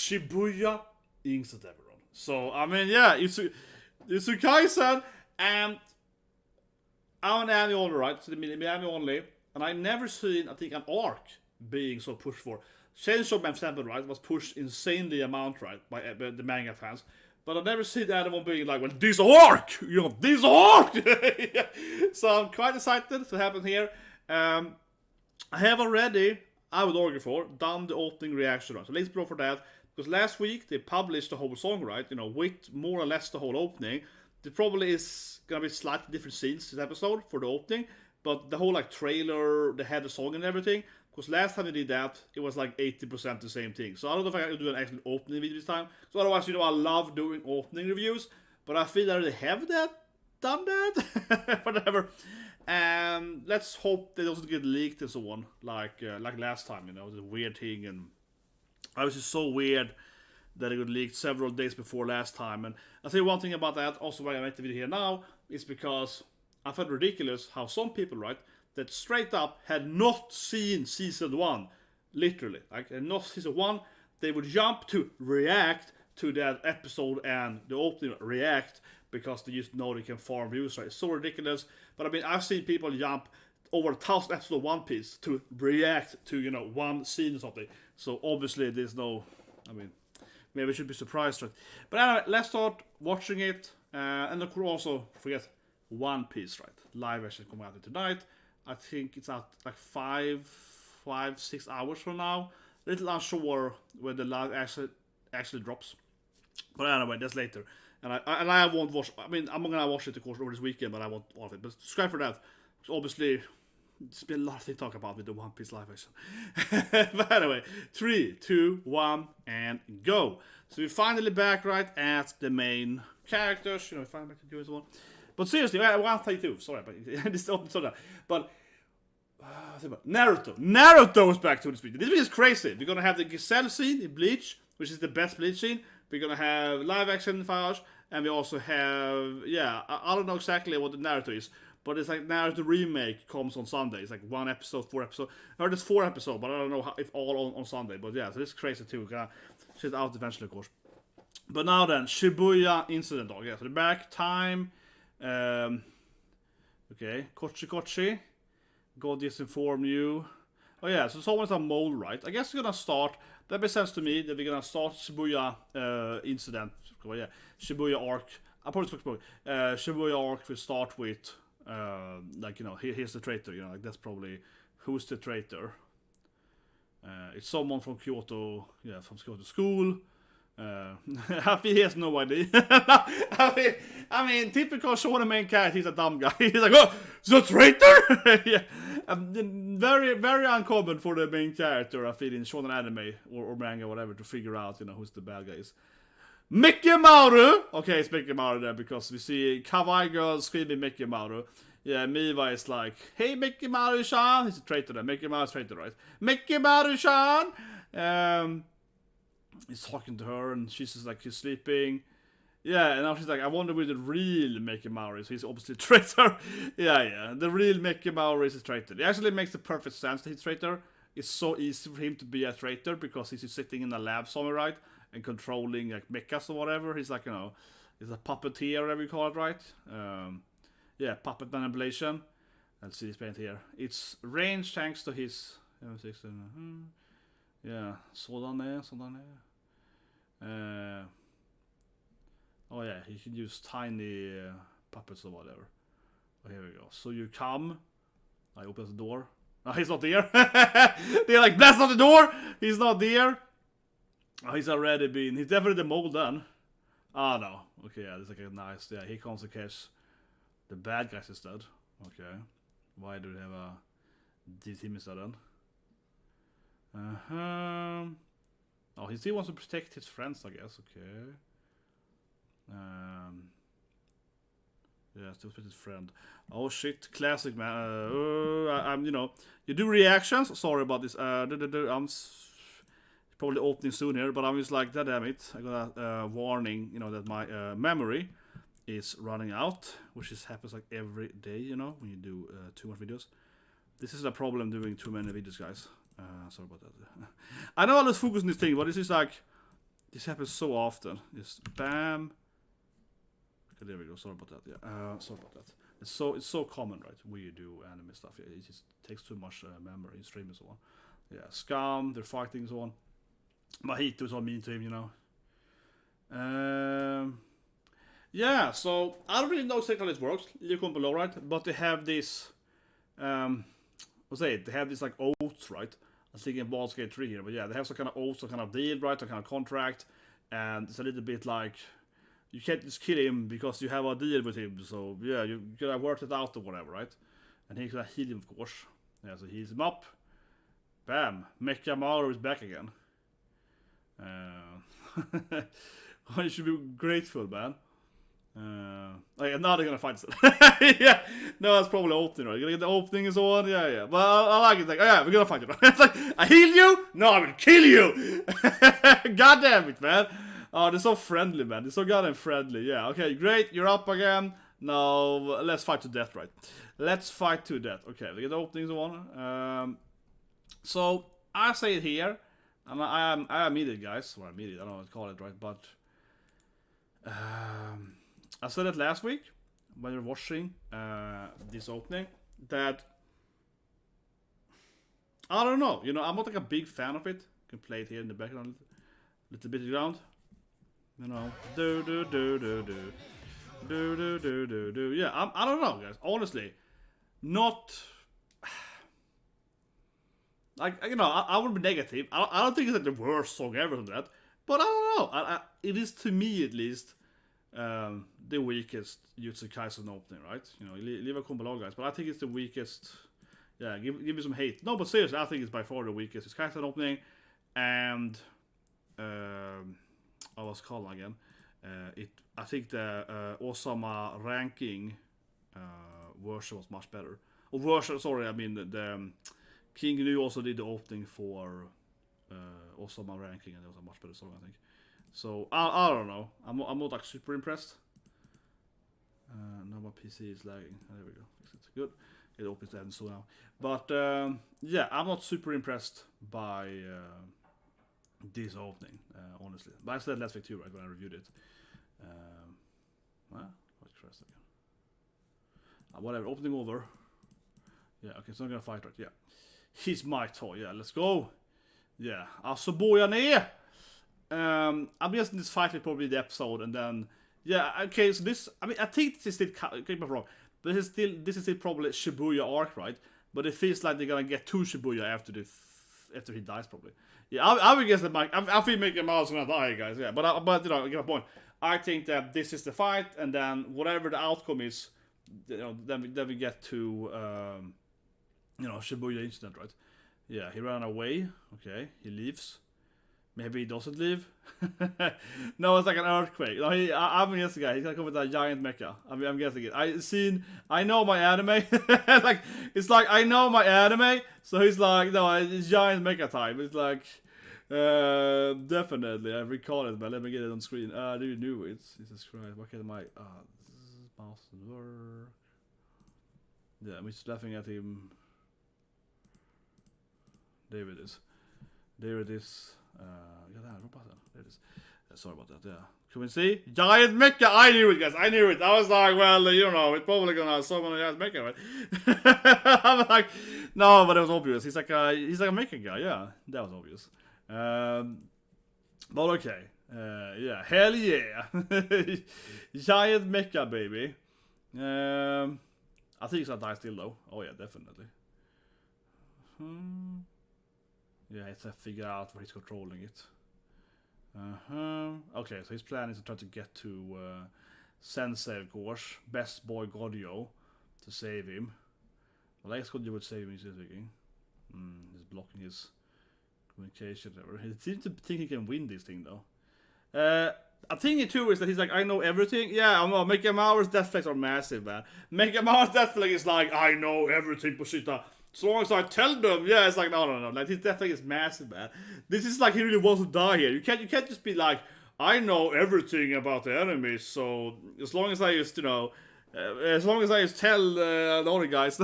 Shibuya Incident, everyone. So, I mean, yeah, Jujutsu Kaisen, and I'm an anime only, right? So, the anime only, and I've never seen, I think, an arc being so pushed for. Chainsaw Man, for example, right, was pushed insanely amount, right, by the manga fans. But I've never seen anyone being like, well, this arc! You know, this arc! Yeah. So I'm quite excited to happen here. I have already, I would argue for, done the opening reaction, right? So let's go for that. Because last week they published the whole song, right? You know, with more or less the whole opening. There probably is gonna be slightly different scenes this episode for the opening. But the whole like trailer, they had the song and everything. Because last time they did that, it was like 80% the same thing. So I don't know if I can do an actual opening video this time. So otherwise, you know, I love doing opening reviews. But I feel that they have done that. Whatever. And let's hope they also get leaked and so on. Like last time, you know, the weird thing. And I was just so weird that it got leaked several days before last time. And I'll tell you one thing about that, also why I make the video here now, is because I felt ridiculous how some people, right, that straight up had not seen season 1, literally, like not season 1, they would jump to react to that episode and the opening react because they just know they can farm views, right? It's so ridiculous. But I mean, I've seen people jump over 1,000 episodes of One Piece to react to, you know, one scene or something. So obviously there's no, I mean, maybe I should be surprised, right? But anyway, let's start watching it, and of course also forget One Piece, right? Live action coming out tonight. I think it's out like 6 hours from now. A little unsure when the live actually drops. But anyway, that's later. And I won't watch. I mean, I'm gonna watch it of course over this weekend, but I won't all of it. But subscribe for that. So obviously, there's been a lot to talk about with the One Piece live action. But anyway, 3, 2, 1, and go. So we're finally back right at the main characters. You know, finally back to do as well. But seriously, I want to too. Sorry, but this open so that. But Naruto is back to this video. This video is crazy. We're gonna have the Giselle scene in Bleach, which is the best Bleach scene. We're gonna have live action footage, and we also have, yeah, I don't know exactly what the Naruto is, but it's like Naruto remake comes on Sunday. It's like 1 episode, 4 episodes. I heard it's 4 episodes, but I don't know if all on Sunday. But yeah, so this is crazy too. We're gonna shit out eventually, of course. But now then, Shibuya Incident Arc. Yeah, so the back time. Okay, Kokichi. God just inform you. Oh yeah, so someone's a mole, right? I guess we're gonna start. That makes sense to me that we're gonna start Shibuya Incident. Oh yeah, Shibuya Arc. I probably talk about Shibuya Arc. We start with like, you know, here's the traitor. You know, like that's probably who's the traitor. It's someone from Kyoto. Yeah, from Kyoto school. I feel he has no idea. I mean, typical shonen main character. He's a dumb guy. He's like, oh, the traitor. Yeah, very, very uncommon for the main character. I feel in shonen anime or manga, or whatever, to figure out, you know, who's the bad guy is. Mechamaru. Okay, it's Mechamaru there because we see kawaii girl screaming Mechamaru. Yeah, Miva is like, hey, Mechamaru-san. He's a traitor there. Mechamaru's traitor, right? Mechamaru-san. He's talking to her, and she's just like, he's sleeping. Yeah, and now she's like, I wonder where the real Mechamaru is. He's obviously a traitor. Yeah. The real Mechamaru is a traitor. It actually makes the perfect sense that he's a traitor. It's so easy for him to be a traitor because he's just sitting in a lab somewhere, right? And controlling like mechas or whatever. He's like, you know, he's a puppeteer, whatever you call it, right? Yeah, puppet manipulation. Let's see this paint here. It's range thanks to his... Yeah, sådan där. Oh yeah, he can use tiny puppets or whatever. Oh, here we go. So you come. I open the door. Oh, he's not there. They're like, that's not the door. He's not there. Oh, he's already been. He's definitely the mole then. Oh no. Okay, yeah, this is like a nice. Yeah, he comes to catch the bad guys instead. Okay. Why do they have a team instead then? Oh, he still wants to protect his friends, I guess. Okay. Yeah, still protect his friend. Oh shit, classic man. I'm, you know, you do reactions. Sorry about this. I'm probably opening soon here, but I'm just like, damn it. I got a warning, you know, that my memory is running out, which happens like every day, you know, when you do too much videos. This is a problem doing too many videos, guys. Sorry about that. I know I let's focus on this thing, but this is like, This happens so often. Just bam. Okay, there we go. Sorry about that. Yeah. Sorry about that. It's so common, right? When you do anime stuff, yeah, it just takes too much memory in stream and so on. Yeah, Scum, they're fighting and so on. Mahito is all mean to him, you know. Yeah, so I don't really know exactly how this works. Leave a comment below, right? But they have this, what's it? They have this like oaths, right? I'm thinking Baldur's Gate 3 here, but yeah, they have some kind of oath, some kind of deal, right? Some kind of contract, and it's a little bit like you can't just kill him because you have a deal with him. So yeah, you gotta work it out or whatever, right? And he's gonna heal him, of course. Yeah, so heals him up. Bam, Mechamaru is back again. You should be grateful, man. Now they're gonna fight. Yeah, no, that's probably opening, right? You're gonna get the opening and so on. Yeah. But I like it. Like, oh, yeah, we're gonna fight you. It's like, I heal you. No, I'm gonna kill you. God damn it, man. Oh, they're so friendly, man. They're so goddamn friendly. Yeah. Okay, great. You're up again. Now let's fight to death, right? Let's fight to death. Okay, we get the openings and so on. So I say it here, and I am idiot, guys. Well, I'm idiot. I don't know what to call it, right? But I said it last week when you're watching this opening that I don't know. You know, I'm not like a big fan of it. You can play it here in the background, a little bit around. You know, do. Yeah, I don't know, guys. Honestly, not. Like, you know, I wouldn't be negative. I don't think it's like the worst song ever from that. But I don't know. It is, to me at least, the weakest Jujutsu Kaisen opening, right? You know, leave a comment below, guys. But I think it's the weakest. Yeah, give me some hate. No, but seriously, I think it's by far the weakest Jujutsu Kaisen opening. And I was calling again. I think the Osama ranking version was much better. Or version, sorry, I mean the King Gnu also did the opening for Osama ranking, and it was a much better song, I think. So I don't know. I'm not like super impressed. Now my PC is lagging. There we go. It's good. It opens the end so now. But yeah, I'm not super impressed by this opening, honestly. But I said last week too, right, when I reviewed it. What crashed again? Whatever. Opening over. Yeah. Okay. So I'm gonna fight, right? Yeah. He's my toy. Yeah. Let's go. Yeah. Alltså bojar ner. I'm guessing this fight is probably the episode, and then yeah, okay. So this, I mean, I think this is still, correct me if I'm wrong, but this is still probably Shibuya arc, right? But it feels like they're gonna get to Shibuya after he dies, probably. Yeah, I would guess that I think Mechamaru's gonna die, guys. Yeah, but you know, I get my point. I think that this is the fight, and then whatever the outcome is, you know, then we get to you know, Shibuya Incident, right? Yeah, he ran away. Okay, he leaves. Maybe he doesn't leave. No, it's like an earthquake. No, I'm guessing, guy. He's gonna come with a giant mecha. I'm guessing it. I know my anime. It's like I know my anime. So he's like, no, it's giant mecha time. It's like, definitely. I recall it, but let me get it on screen. Do you knew it? Jesus Christ. What can my mouse work? Yeah, I'm just laughing at him. There it is. There it is. There it is. Sorry about that. Yeah. Can we see? Giant mecha. I knew it, guys. I knew it. I was like, well, you know, it's probably gonna have someone who has mecha, right? I'm like, no, but it was obvious. He's like a mecha guy. Yeah, that was obvious. But okay. Yeah. Hell yeah. Giant mecha, baby. I think he's gonna die still, though. Oh yeah, definitely. Yeah, it's to figure out where he's controlling it. Okay, so his plan is to try to get to Sensei, of course, best boy Gojo, to save him. Well, I guess Gojo would save him, he's thinking. He's blocking his communication. He seems to think he can win this thing, though. I think it too is that he's like, I know everything. Yeah, I know. Mechamaru's death flags are massive, man. Mechamaru's death flag is like, I know everything, Poshita. So long as I tell them, yeah, it's like, no. Like, his death flag is massive, man. This is like he really wants to die here. You can't just be like, I know everything about the enemies, so as long as I just, you know, as long as I just tell the other guys.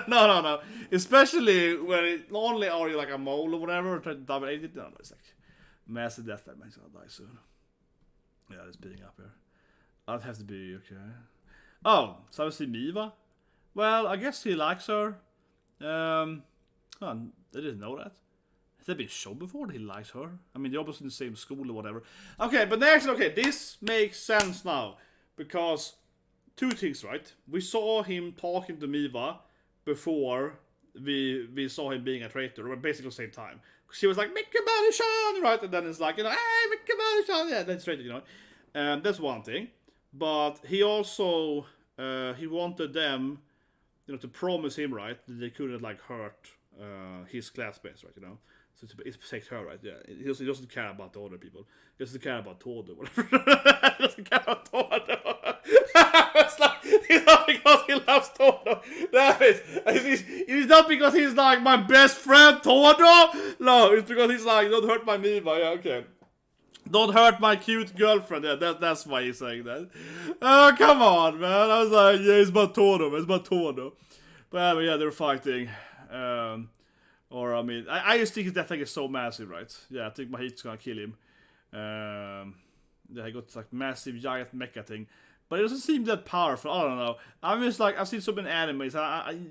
No. Especially when not only are you like a mole or whatever, or trying to dominate it, no, it's like, Massive death makes gonna die soon. Yeah, it's speeding up here. That has to be okay. Oh, so I see Miva. Well, I guess he likes her. Oh, I didn't know that. Has that been shown before that he likes her? I mean, they're obviously in the same school or whatever. Okay, but next, okay, this makes sense now. Because, two things, right? We saw him talking to Miva before we saw him being a traitor, or basically at the same time. She was like, Mechamaru-chan, right? And then it's like, you know, hey, Mechamaru-chan, yeah, that's traitor, you know. That's one thing. But he also, he wanted them, you know, to promise him, right, that they couldn't, like, hurt his classmates, right, you know? So it's protect her, right? Yeah. He doesn't care about the other people. He doesn't care about Todo, whatever. He doesn't care about Todo. It's like, it's not because he loves Todo. That is, it's not because he's like my best friend, Todo. No, it's because he's like, don't hurt my Miva. Yeah, okay. Don't hurt my cute girlfriend. Yeah, that's why he's saying that. Oh, come on, man. I was like, yeah, it's about Todo. It's about Todo. But yeah, they're fighting. Or, I mean, I just think that thing is so massive, right? Yeah, I think Mahito's gonna kill him. Yeah, he got this, like, massive giant mecha thing. But it doesn't seem that powerful. I don't know. I'm just like, I've seen so many animes.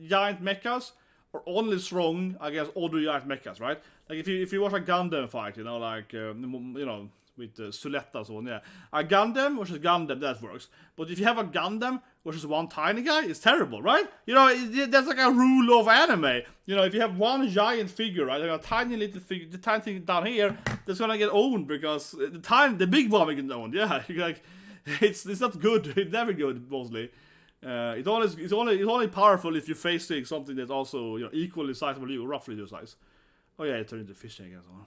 Giant mechas are only strong against other giant mechas, right? Like, if you watch a Gundam fight, you know, like, you know, with Suletta and so on, yeah. A Gundam versus Gundam, that works. But if you have a Gundam versus one tiny guy, it's terrible, right? You know, that's like a rule of anime. You know, if you have one giant figure, right, like a tiny little figure, the tiny thing down here, that's gonna get owned because the big one will get owned. Yeah, like it's not good. It's never good, mostly. It's only powerful if you're facing something that's also, you know, equally sizable to you, roughly your size. Oh yeah, it turned into fishing again. So.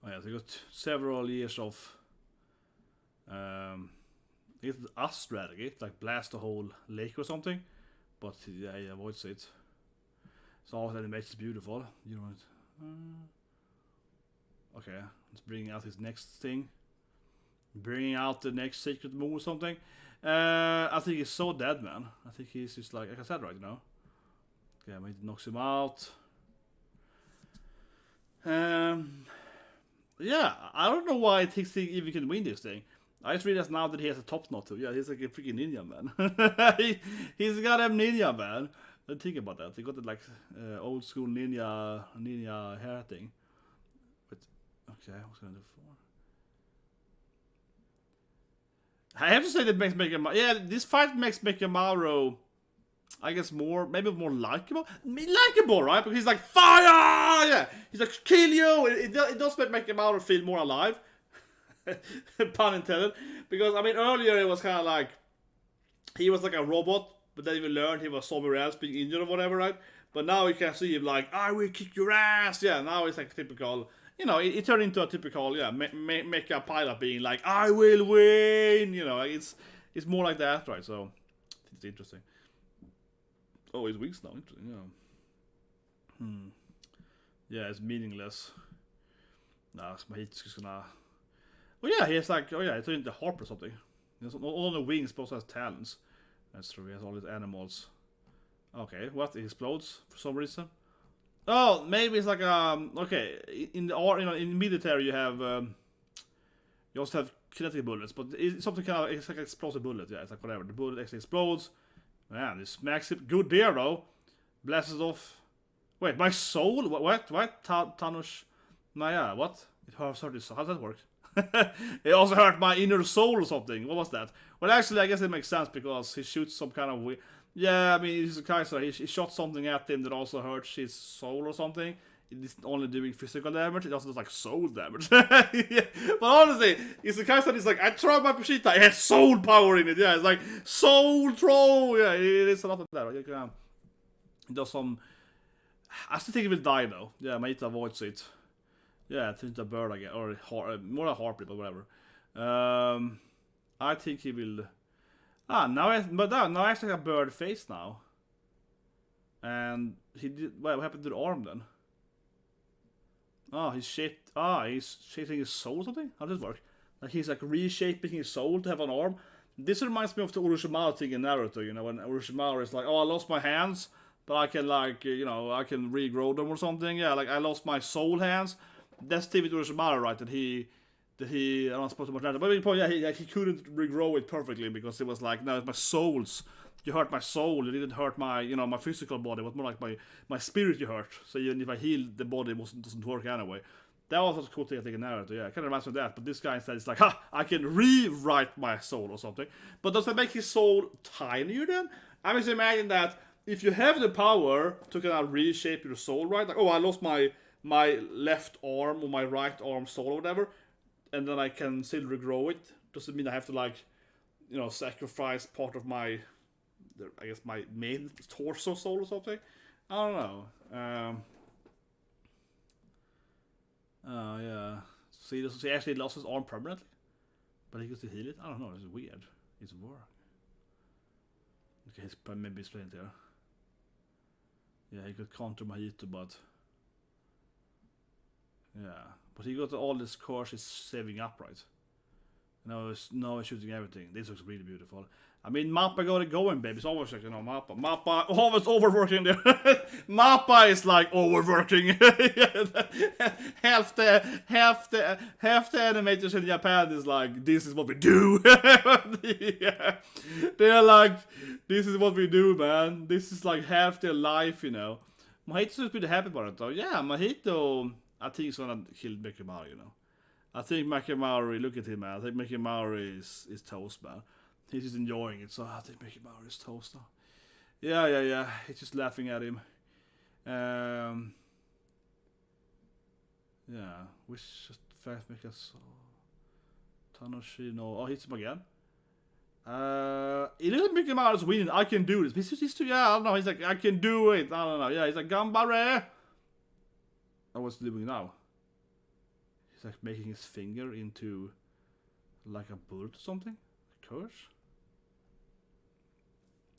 Oh yeah, so you got several years of it's us strategy, like blast the whole lake or something. But yeah, he avoids it. So all that animation is beautiful. You know what? Okay, let's bring out his next thing. Bringing out the next secret move or something. I think he's so dead, man. I think he's just like I said, right, you know. Okay, maybe knocks him out. Yeah, I don't know why I think he even can win this thing. I just realized now that he has a top knot too. Yeah, he's like a freaking ninja, man. He's got a ninja, man. Don't think about that. He got the like old school ninja hair thing. But okay, what's gonna do for? I have to say that makes Mechamaru. Yeah, this fight makes Mechamaru, I guess, maybe more likable. Likable, right? Because he's like, fire! Yeah, he's like, kill you! It does make Mechamaru feel more alive. Pun intended. Because, I mean, earlier it was kind of like, he was like a robot, but then we learned he was somewhere else being injured or whatever, right? But now you can see him like, I will kick your ass! Yeah, now it's like typical, you know, it turned into a typical, yeah, mecha pilot being like, I will win! You know, it's more like that, right? So, it's interesting. Oh, he's weak now. Interesting, yeah. Yeah, it's meaningless. Nah, Mahito's just gonna... Oh yeah, he has like... Oh yeah, he turned into a harp or something. He has all the wings, but also has talents. That's true, he has all these animals. Okay, what? It explodes for some reason? Oh, maybe it's like... Okay, in the military you have... you also have kinetic bullets, but it's something kind of... It's like an explosive bullet, yeah, it's like whatever. The bullet actually explodes. Man, this smacks it. Good there, though. Blasts it off. Wait, my soul? What? Tanush? Naya, what? It hurt his soul. How does that work? It also hurt my inner soul or something. What was that? Well, actually, I guess it makes sense because he shoots some kind of... Yeah, I mean, he's a Kaiser. He shot something at him that also hurts his soul or something. It's only doing physical damage. It also does like soul damage. Yeah. But honestly, it's the Kaiser is like, I throw my Pashita. It has soul power in it. Yeah, it's like soul throw. Yeah, it is a lot of that. Right? It does some... I still think he will die though. Yeah, Mahito avoids it. Yeah, I think a bird again. Or more a harpy, but whatever. I think he will... now I actually have a bird face now. And he did... What happened to the arm then? Oh, he's shaping his soul or something? How does this work? Like he's like reshaping his soul to have an arm. This reminds me of the Orochimaru thing in Naruto, you know, when Orochimaru is like, oh, I lost my hands, but I can like, you know, I can regrow them or something. Yeah, like I lost my soul hands, that's David Orochimaru, right? That he I'm not supposed to mention that, but yeah, he couldn't regrow it perfectly because it was like, no, it's my souls. You hurt my soul. You didn't hurt my, my physical body. It was more like my spirit you hurt. So even if I heal the body, it doesn't work anyway. That was a cool thing I think in Naruto. Yeah, I kind of reminds me of that. But this guy instead is like, I can rewrite my soul or something. But does that make his soul tinier then? I mean, imagine that if you have the power to kind of reshape your soul, right? Like, I lost my left arm or my right arm soul or whatever, and then I can still regrow it. Does it mean I have to like, sacrifice part of my, I guess, my main torso soul or something? I don't know. Oh, yeah. So he actually lost his arm permanently? But he could still heal it? I don't know, it's weird. It's work. Okay, he's maybe explained there. Yeah, he could counter Mahito, but... Yeah. But he got all this course he's saving up, right? Now he's shooting everything. This looks really beautiful. I mean, Mappa got it going, baby. It's always like, Mappa. Mappa always overworking there. Mappa is like overworking. half the animators in Japan is like, this is what we do. Yeah. They're like, this is what we do, man. This is like half their life, Mahito's pretty happy about it, though. Yeah, Mahito, I think he's gonna kill Mechamaru, I think Mechamaru, look at him, man. I think Mechamaru is toast, man. He's just enjoying it, so I think Mechamaru is toast now. Yeah. He's just laughing at him. Yeah. Wish just fast make us. Tanoshi, no. Oh, hits him again. It looks like Mechamaru's winning. I can do this. He's too, I don't know. He's like, I can do it. I don't know. Yeah, he's like, Gambare. Oh, what's he doing now? He's like making his finger into like a bullet or something. A curse?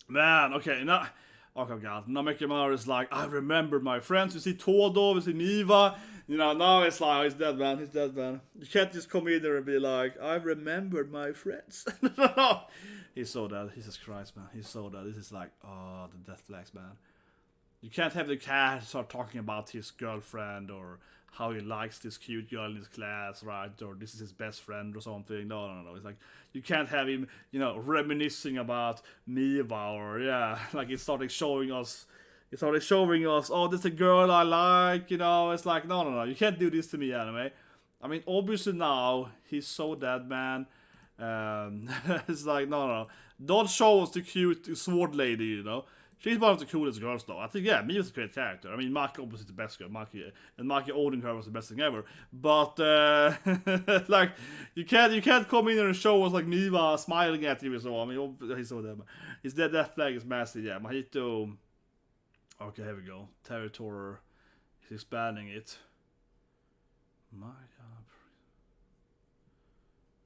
Man, okay, now... Oh god, now Mechamaru is like, I remember my friends. You see Todo, you see Miva. Now it's like, he's dead, man. You can't just come in there and be like, I remembered my friends. He's so dead. Jesus Christ, man. He's so dead. This is like, oh, the death flags, man. You can't have the cat start talking about his girlfriend or how he likes this cute girl in his class, right? Or this is his best friend or something. No. It's like, you can't have him, reminiscing about Miva or, like he started showing us, oh, this is a girl I like, It's like, no. You can't do this to me, anime. I mean, obviously now, he's so dead, man. It's like, no. Don't show us the cute sword lady, She's one of the coolest girls, though. I think, Miva's a great character. I mean, Maki obviously is the best girl. Maki owning her was the best thing ever. But, like, you can't come in here and show us, like, Miva smiling at you or so. I mean, he's so dead. His death flag is massive, yeah. Mahito... Okay, here we go. Territory. He's expanding it. My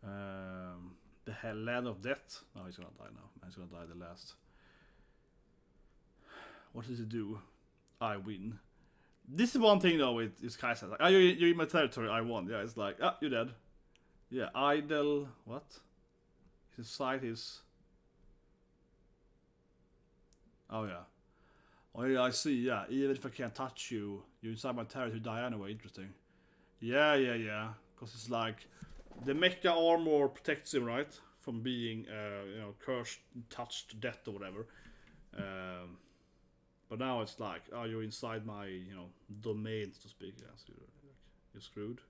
god. The land of death. No, he's gonna die now. He's gonna die the last... What does it do? I win. This is one thing though with Kaisen. Like, you're in my territory, I won. Yeah, it's like, you're dead. Yeah, idle. What? His side is. Oh yeah. Oh yeah, I see. Yeah, even if I can't touch you, you're inside my territory. Die anyway. Interesting. Yeah. Because it's like the mecha armor protects him, right, from being, cursed, touched to death or whatever. But now it's like, oh, you're inside my, domain, so to speak. Yeah, so you're screwed.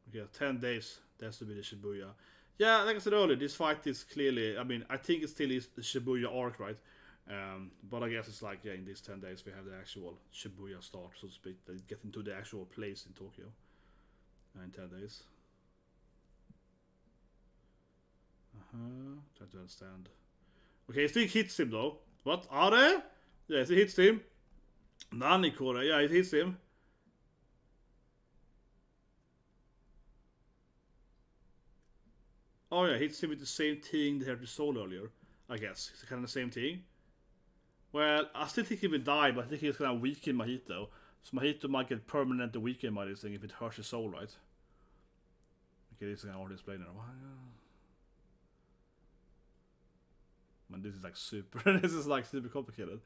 Okay, 10 days. That's to be the Shibuya. Yeah, like I said earlier, this fight is clearly, I mean, I think it still is the Shibuya arc, right? But I guess it's like, in these 10 days we have the actual Shibuya start, so to speak. They get into the actual place in Tokyo. In 10 days. Try to understand. Okay, it still hits him though. What? Are they? Yes, it hits him. Nanikore, yeah, it hits him. Oh yeah, it hits him with the same thing they had to soul earlier. I guess. It's kind of the same thing. Well, I still think he will die, but I think he's gonna weaken Mahito. So Mahito might get permanent weakened by this thing if it hurts his soul, right? Okay, this is gonna already explain it. Man, this is like super. This is like super complicated.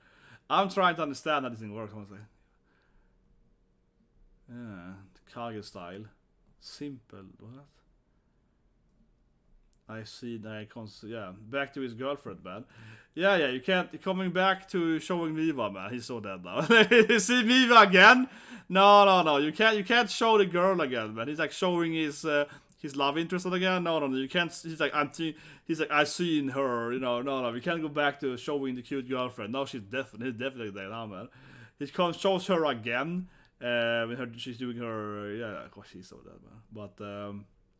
I'm trying to understand how this thing works, honestly. Yeah, the Kage style. Simple. What? I see that yeah, back to his girlfriend, man. Yeah, you can't. Coming back to showing Miva, man. He's so dead now. You see Miva again? No. You can't show the girl again, man. He's like showing his love interest again. No. You can't. He's like I seen her. You know, no. We can't go back to showing the cute girlfriend. No, he's definitely dead now, man. He shows her again. When she's doing her. Yeah, of course she's so dead, man. But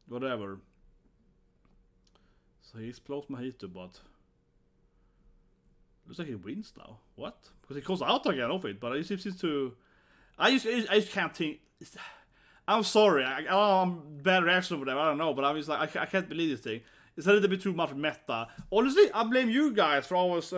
whatever. So he explodes Mojito, but looks like he wins now. What? Because he goes out again of it, but he seems to. I just can't think. I'm sorry. I'm bad reaction over there. I don't know, but I'm just like I can't believe this thing. It's a little bit too much meta. Honestly, I blame you guys for always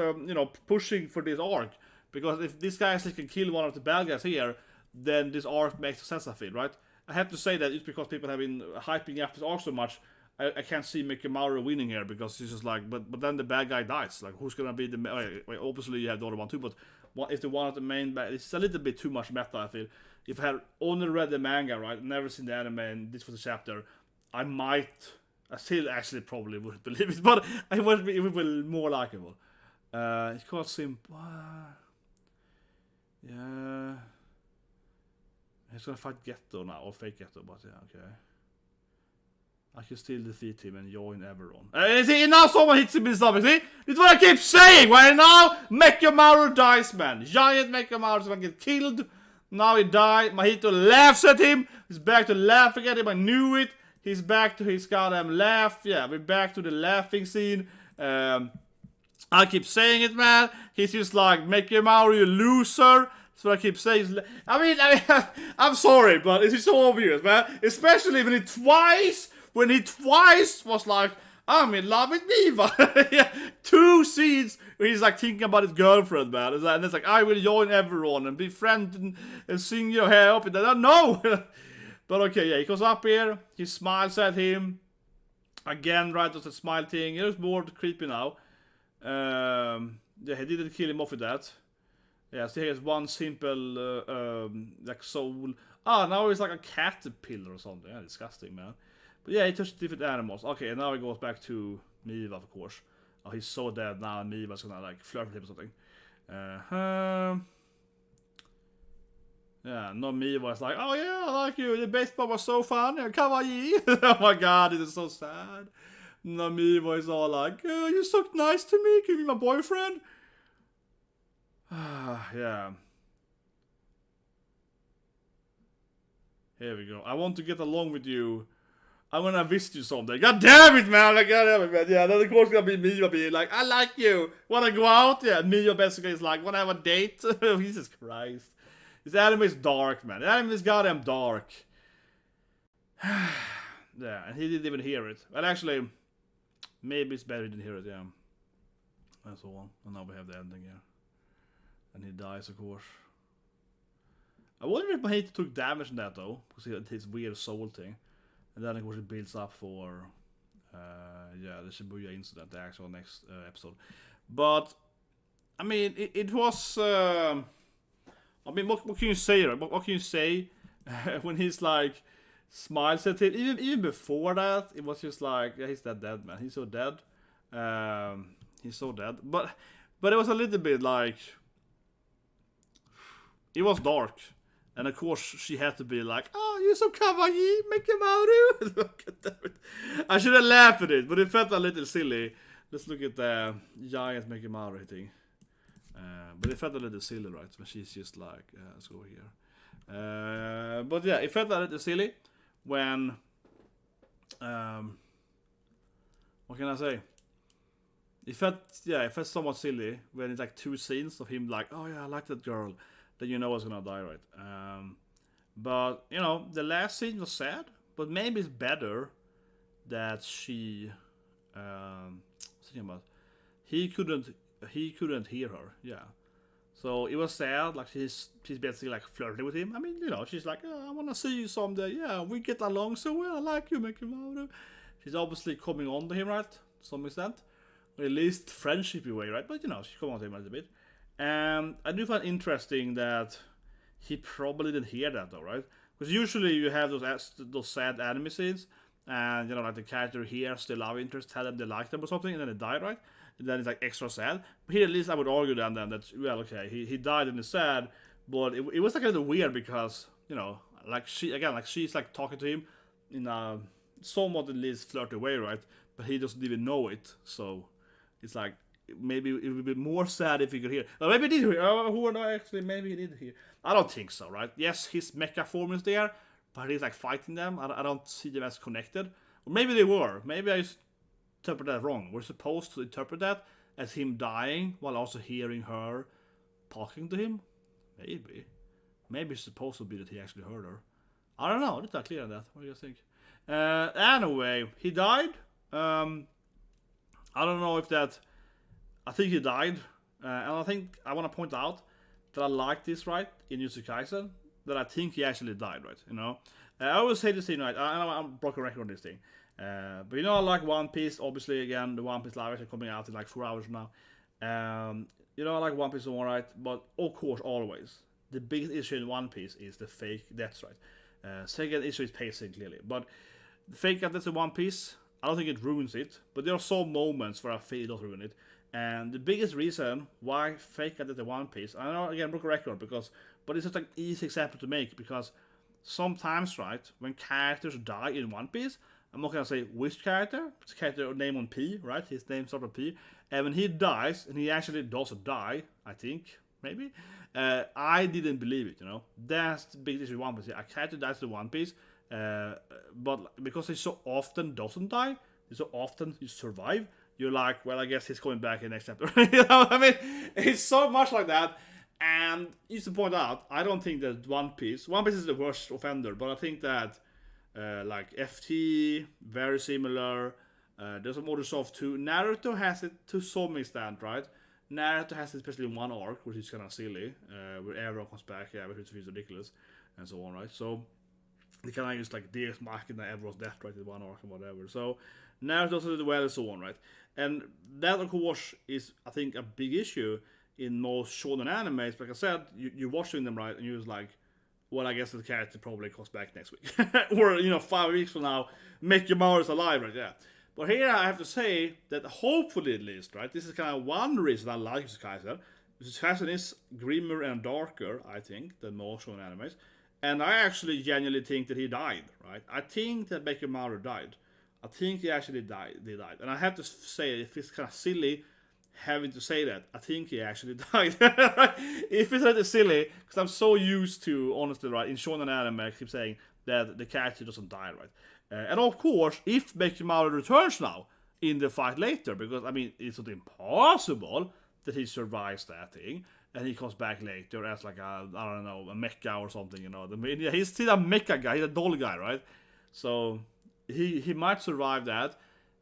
pushing for this arc, because if this guy actually can kill one of the bad guys here, then this arc makes sense of it, right? I have to say that it's because people have been hyping up this arc so much. I can't see Mechamaru winning here, because he's just like, but then the bad guy dies. Like, who's gonna be the? Obviously, you have the other one too, but if the one of the main bad, it's a little bit too much meta. I feel if I had only read the manga, right, never seen the anime, and this was a chapter, I still actually probably would believe it, but it would be more likable. It's called simple. Yeah, he's gonna fight Ghetto now, or fake Ghetto, but yeah, okay. I can still defeat him and join everyone. See, now someone hits him in the stomach, see? This is what I keep saying! Right now, Mechamaru dies, man. Giant Mechamaru is gonna get killed. Now he died. Mahito laughs at him. He's back to laughing at him. I knew it. He's back to his goddamn laugh. Yeah, we're back to the laughing scene. I keep saying it, man. He's just like, Mechamaru, you loser. That's what I keep saying. I mean, I'm sorry, but it's so obvious, man. Especially when he twice was like, I'm in love with Miva. Yeah, 2 scenes where he's like thinking about his girlfriend, man. And it's like, I will join everyone and be friends and sing your hair up. And then, no! But okay, yeah, he goes up here. He smiles at him. Again, right, does the smile thing. It was more creepy now. Yeah, he didn't kill him off with that. Yeah, so he has one simple, like, soul. Now he's like a caterpillar or something. Yeah, disgusting, man. But yeah, he touched different animals. Okay, and now he goes back to Miva, of course. Oh, he's so dead now, and Miva's gonna, like, flirt with him or something. Yeah, no, Miva is like, oh yeah, I like you. The baseball was so fun. Kawaii. Oh my god, this is so sad. No, Miva is all like, oh, you're so nice to me. Give me my boyfriend. Yeah. Here we go. I want to get along with you. I'm gonna visit you someday. God damn it, man! Like, God damn it, man. Yeah, then of course gonna be Miva being like, I like you. Wanna go out? Yeah, Miva basically is like, wanna have a date? Jesus Christ. This anime is dark, man. The anime is goddamn dark. Yeah, and he didn't even hear it. Well, actually, maybe it's better he didn't hear it, yeah. That's all. And now we have the ending here. And he dies, of course. I wonder if Mahito took damage in that, though. Because he had his weird soul thing. And then, of course, it builds up for, yeah, the Shibuya Incident, the actual next episode. But, I mean, it was, I mean, what can you say, right? What can you say when he's, like, smiles at him? Even before that, it was just like, yeah, he's that dead, man. He's so dead. He's so dead. But it was a little bit, like, it was dark. And of course, she had to be like, oh, you're so kawaii, Mechamaru. Look at that. I should have laughed at it, but it felt a little silly. Let's look at the giant Mechamaru thing. But it felt a little silly, right? When she's just like, let's go here. But yeah, it felt a little silly when, what can I say? It felt somewhat silly when it's like 2 scenes of him like, oh yeah, I like that girl. Then you know what's gonna die, right? But, you know, the last scene was sad, but maybe it's better that she, thinking about, he couldn't hear her, yeah. So it was sad, like she's basically like flirting with him. I mean, you know, she's like, oh, I wanna see you someday, yeah, we get along so well, I like you, Mechamaru. She's obviously coming on to him, right, to some extent. at least friendshipy way, right? But she come on to him a little bit. I do find interesting that he probably didn't hear that though, right? Because usually you have those sad anime scenes, and like the character hears the love interest, tell them they like them or something, and then they die, right? And then it's like extra sad. But here at least I would argue then that well, okay, he died and it's sad, but it was like a little weird because like she's like talking to him in a somewhat at least flirty way, right? But he doesn't even know it, so it's like maybe it would be more sad if he could hear. Or maybe he did hear. Who knows? Actually, maybe he did hear. I don't think so, right? Yes, his mecha form is there, but he's like fighting them. I don't see them as connected. Or maybe they were. Maybe I interpreted that wrong. We're supposed to interpret that as him dying while also hearing her talking to him. Maybe it's supposed to be that he actually heard her. I don't know. It's not clear on that. What do you think? Anyway, he died. I don't know if that. I think he died, and I think I want to point out that I like this, right, in Jujutsu Kaisen, that I think he actually died, right, I always say this thing, right, I'm broken record on this thing, but I like One Piece, obviously, again, the One Piece live action coming out in like 4 hours from now, I like One Piece so alright, but of course, always, the biggest issue in One Piece is the fake deaths, right, second issue is pacing, clearly, but the fake deaths in One Piece, I don't think it ruins it, but there are some moments where I feel it does ruin it. And the biggest reason why fake death in One Piece, I know again broke a record but it's just an easy example to make because sometimes, right, when characters die in One Piece, I'm not gonna say which character, it's a character name on P, right? His name starts on P, and when he dies, and he actually does die, I think, maybe, I didn't believe it, That's the biggest issue with One Piece. A character dies in One Piece, but because he so often doesn't die, he so often you survive. You're like, well, I guess he's coming back in the next chapter. It's so much like that. And just to point out, I don't think that One Piece is the worst offender, but I think that like FT, very similar. There's some other stuff too. Naruto has it to some extent, right? Naruto has it especially in one arc, which is kind of silly, where everyone comes back, which is ridiculous, and so on, right? So they kind of just like Deus Machina, everyone's death, right, in one arc and whatever. So Naruto doesn't do well and so on, right? And that, of course, is, I think, a big issue in most shonen animes. Like I said, you're watching them, right, and you're just like, well, I guess the character probably comes back next week. Or, 5 weeks from now, Mechamaru is alive, right? Yeah. But here I have to say that hopefully at least, right, this is kind of one reason I like Jujutsu Kaisen. Jujutsu Kaisen is grimmer and darker, I think, than most shonen animes. And I actually genuinely think that he died, right? I think that Mechamaru died. I think he actually died. They died. And I have to say, if it's kind of silly having to say that, I think he actually died. If it's not silly, because I'm so used to, honestly, right, in shonen anime, I keep saying that the character doesn't die, right? And of course, if Mechamaru returns now in the fight later, because, it's not impossible that he survives that thing, and he comes back later as like a mecha or something, He's still a mecha guy, he's a doll guy, right? So he might survive that,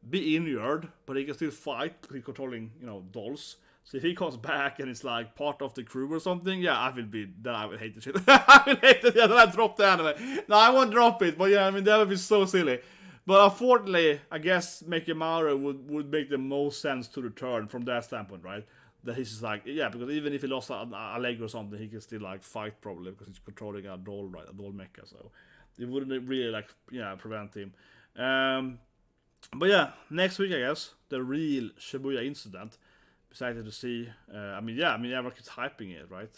be injured, but he can still fight, controlling, dolls. So if he comes back and it's like part of the crew or something, yeah, I would hate the shit. I will hate it, yeah, then I drop the anime. No, I won't drop it, but yeah, that would be so silly. But unfortunately, I guess Mechamaru would make the most sense to return from that standpoint, right? That he's just like, yeah, because even if he lost a leg or something, he can still like fight probably because he's controlling a doll, right? A doll mecha, so it wouldn't really prevent him. But yeah, next week I guess the real Shibuya Incident. Excited to see. Everyone keeps hyping it, right?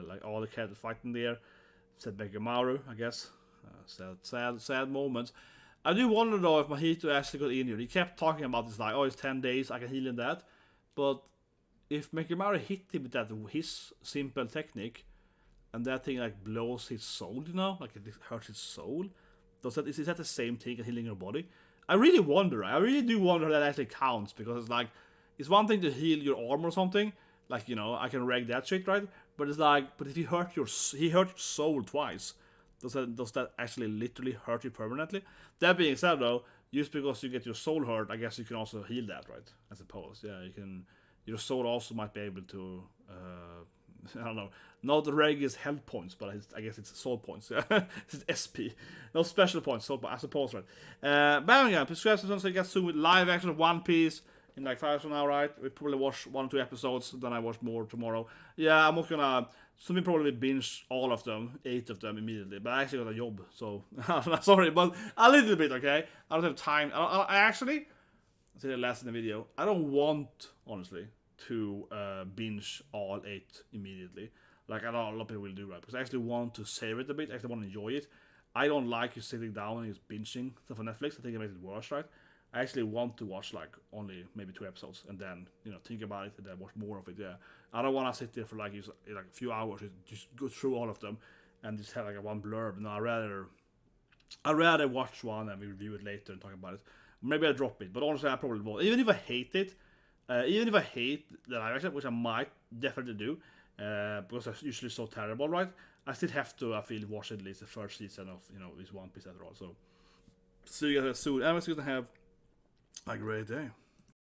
Like all the characters fighting there. Said Mechamaru, I guess. Sad moments. I do wonder though if Mahito actually got injured. He kept talking about this like, it's 10 days, I can heal in that. But if Mechamaru hit him with that his simple technique, and that thing like blows his soul, like it hurts his soul. Is that the same thing as healing your body? I really wonder. I really do wonder if that actually counts, because it's like, it's one thing to heal your arm or something, like, I can reg that shit, right? But it's like, but if he hurt your soul twice, does that actually literally hurt you permanently? That being said though, just because you get your soul hurt, I guess you can also heal that, right? I suppose, yeah, you can. Your soul also might be able to, I don't know, not reg his health points, but I guess it's soul points. Yeah, it's SP, no special points. So I suppose, right? But again, subscribe so you get soon with live action of One Piece. in like 5 hours now, right? We probably watch 1 or 2 episodes, then I watch more tomorrow. Yeah, I'm not gonna. So we probably binge all of them, 8 of them immediately. But I actually got a job, so sorry, but a little bit, okay. I don't have time. I actually, I said it last in the video. I don't want, honestly, to binge all 8 immediately. Like I know a lot of people will do, right? Because I actually want to savor it a bit. I actually want to enjoy it. I don't like you sitting down and just binging stuff on Netflix. I think it makes it worse, right? I actually want to watch like only maybe 2 episodes and then think about it and then watch more of it. Yeah, I don't want to sit there for like a few hours just go through all of them and just have like a one blurb. No, I rather watch one and we review it later and talk about it. Maybe I drop it, but honestly I probably won't. Even if I hate it, even if I hate the live action, which I might definitely do, because it's usually so terrible, right? I still have to, I feel, watch at least the first season of this One Piece after all. So see you guys soon. I'm just gonna have a great day.